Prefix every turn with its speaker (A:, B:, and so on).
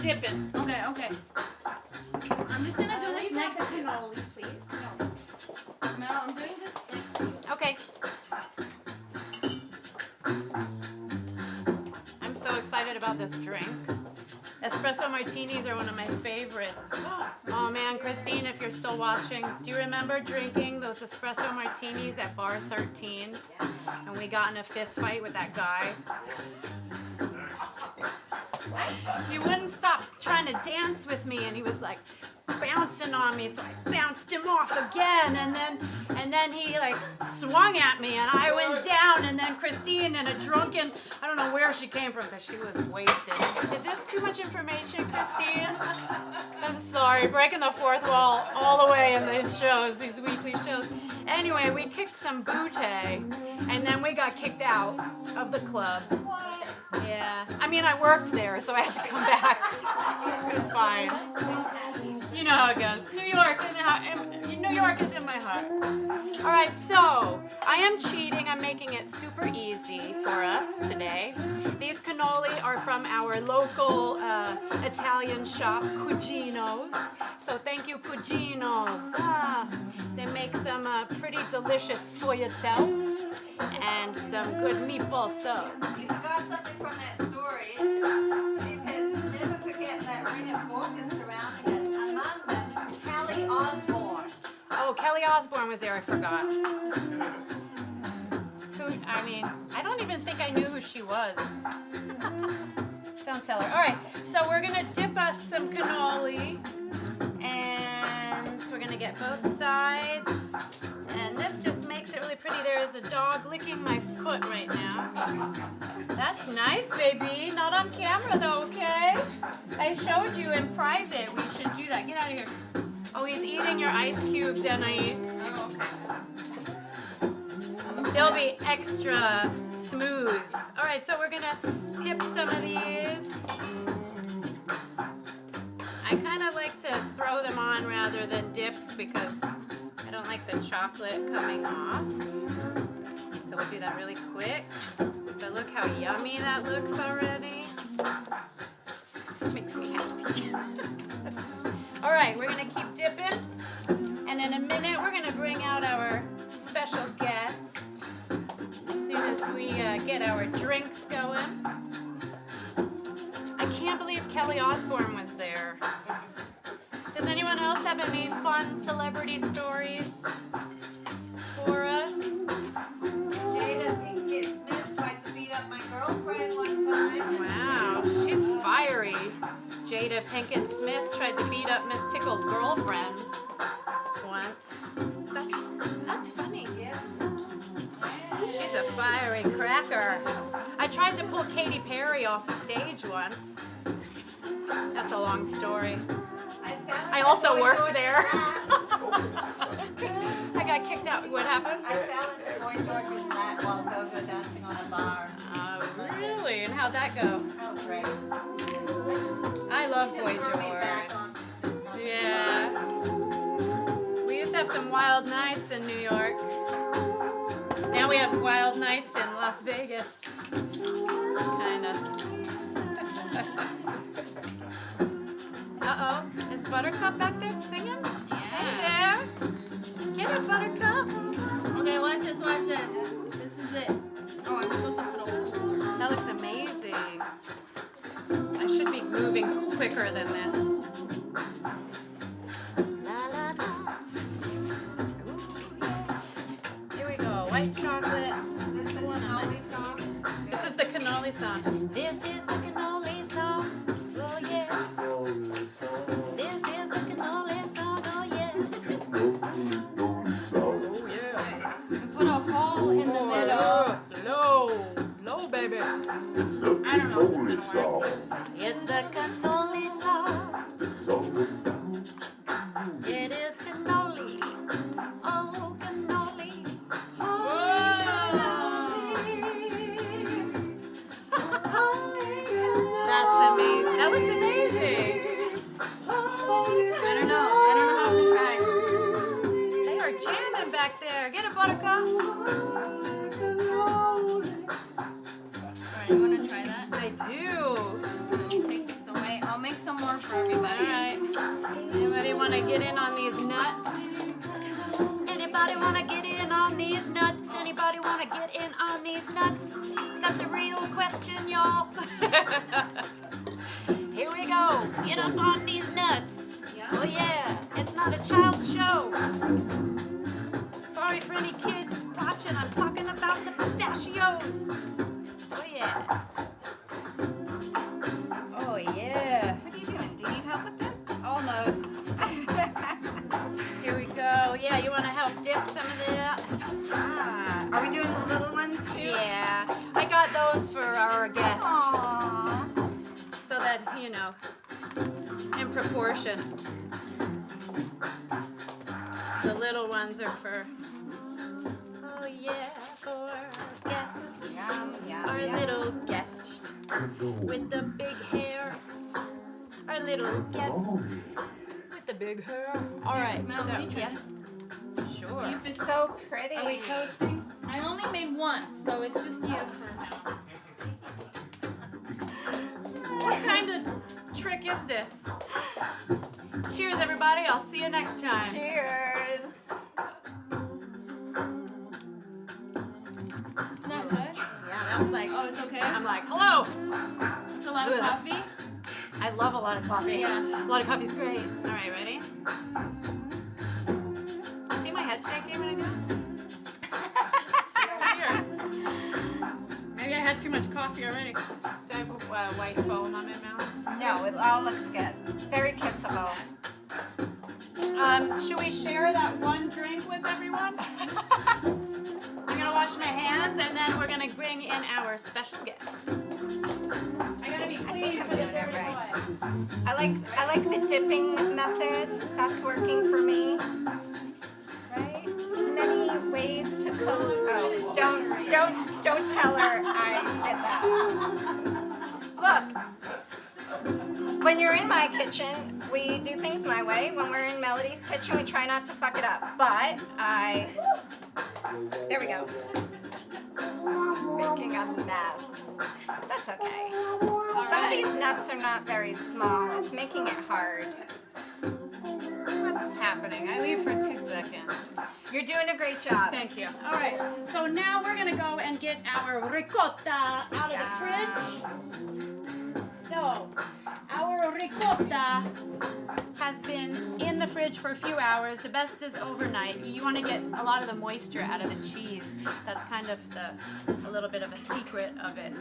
A: dipping.
B: Okay, okay. I'm just gonna do this next to
C: cannoli, please.
B: No, I'm doing this next to you.
A: Okay. I'm so excited about this drink. Espresso Martinis are one of my favorites. Oh man, Christine, if you're still watching, do you remember drinking those Espresso Martinis at bar 13? And we got in a fist fight with that guy. He wouldn't stop trying to dance with me, and he was like bouncing on me, so I bounced him off again, and then he like swung at me, and I went down, and then Christine in a drunken, I don't know where she came from because she was wasted. Is this too much information, Christine? I'm sorry, breaking the fourth wall all the way in these shows, these weekly shows. Anyway, we kicked some booty, and then we got kicked out of the club. Yeah, I mean, I worked there, so I had to come back. It was fine. You know how it goes. New York is in my heart. All right, so I am cheating. I'm making it super easy for us today. These cannoli are from our local Italian shop, Cugino's. So thank you, Cugino's. They make some pretty delicious sfogliatelle and some good meatball subs.
D: You got something from that story. She said, never forget that ring of orcas surrounding us. Among them, Kelly Osbourne.
A: Oh, Kelly Osbourne was there, I forgot. I don't even think I knew who she was. Don't tell her. All right, so we're gonna dip us some cannoli, and we're gonna get both sides. And this just makes it really pretty. There is a dog licking my foot right now. That's nice, baby. Not on camera though, okay? I showed you in private. We should do that. Get out of here. Oh, he's eating your ice cubes, Anais.
B: Oh, okay.
A: They'll be extra smooth. All right, so we're gonna dip some of these. I kind of like to throw them on rather than dip because I don't like the chocolate coming off. So we'll do that really quick. But look how yummy that looks already. This makes me happy. All right, we're gonna keep dipping. And in a minute, we're gonna bring out our special guest as soon as we get our drinks going. I can't believe Kelly Osbourne was there. Does anyone else have any fun celebrity stories for us?
D: Jada Pinkett Smith tried to beat up my girlfriend one time.
A: Wow, she's fiery. Jada Pinkett Smith tried to beat up Miss Tickle's girlfriend once. That's funny.
D: Yeah.
A: She's a fiery cracker. I tried to pull Katy Perry off the stage once. That's a long story. I also worked there. I got kicked out. What happened?
D: I fell into Boy George's lap while go-go dancing on a bar.
A: Really? And how'd that go?
D: That was great.
A: I love Boy
D: Just threw me back
A: George.
D: on.
A: Yeah. We used to have some wild nights in New York. Now we have wild nights in Las Vegas. Kinda. Uh-oh. Is Buttercup back there singing?
B: Yeah.
A: Hey there. Get it, Buttercup.
B: Okay, watch this, watch this. This is it. Oh, I'm supposed to put a hole.
A: That looks amazing. I should be moving quicker than this. La, la, la. Ooh, yeah. Here we go. White chocolate.
D: This is the cannoli song.
A: This is the cannoli song. This is the cannoli song. Oh, yeah. This is the cannoli song. Oh, yeah. Oh, yeah.
B: We put a hole in the middle.
A: Low, baby.
E: It's a
B: I don't know if
E: cannoli
B: it's gonna
E: song.
B: work.
A: It's the cannoli song.
E: The song
A: It is cannoli. Oh, cannoli. Oh, that's amazing. That looks amazing.
B: I don't know how to try.
A: They are jamming back there. Get it, Buttercup.
B: Alright, you wanna try that?
A: I do. in on these nuts? That's a real question, y'all. Here we go. Get up on these nuts. Oh yeah, it's not a child's show. Sorry for any kids watching. I'm talking about the pistachios. Oh yeah. Oh yeah.
D: What are you doing? Do you need help with this?
A: Almost. Here we go. Yeah, you want to help dip some of that?
D: Ah, are we doing the little ones too?
A: Yeah, I got those for our guests.
D: Aww.
A: So that, you know, in proportion. The little ones are for, oh yeah, for our guest.
D: Yum, yum,
A: Our
D: yum.
A: little guest with the big hair. Our little guest with the big hair. All right,
B: Mel,
A: so,
B: will you try
A: yes. Sure.
B: See if it's-
D: So pretty.
A: Are we toasting?
B: I only made one, so it's just you for now.
A: What kind of trick is this? Cheers, everybody. I'll see you next time.
D: Cheers.
B: It's not good.
A: Yeah, that's like,
B: Oh, it's okay.
A: I'm like, hello.
B: It's a lot of
A: Ugh.
B: coffee.
A: I love a lot of coffee.
B: Yeah.
A: A lot of coffee's great. All right, ready? See my head shaking when I do it? Weird. Maybe I had too much coffee already. Do I have white foam on my mouth?
D: No, it all looks good. Very kissable.
A: Should we share that one drink with everyone? I'm gonna wash my hands and then we're gonna bring in our special guests. I gotta be clean for the
D: doing it
A: dirty
D: right.
A: boy.
D: I like the dipping method. That's working for me. Right? There's many ways to cook. Oh, don't tell her I did that. Look. When you're in my kitchen, we do things my way. When we're in Melody's kitchen, we try not to fuck it up. But there we go. Making a mess. That's okay. Some of these nuts are not very small. It's making it hard.
A: What's happening? I leave for 2 seconds.
D: You're doing a great job.
A: Thank you. All right, so now we're gonna go and get our ricotta out of the fridge. So, our ricotta has been in the fridge for a few hours. The best is overnight. You want to get a lot of the moisture out of the cheese. That's kind of a little bit of a secret of it.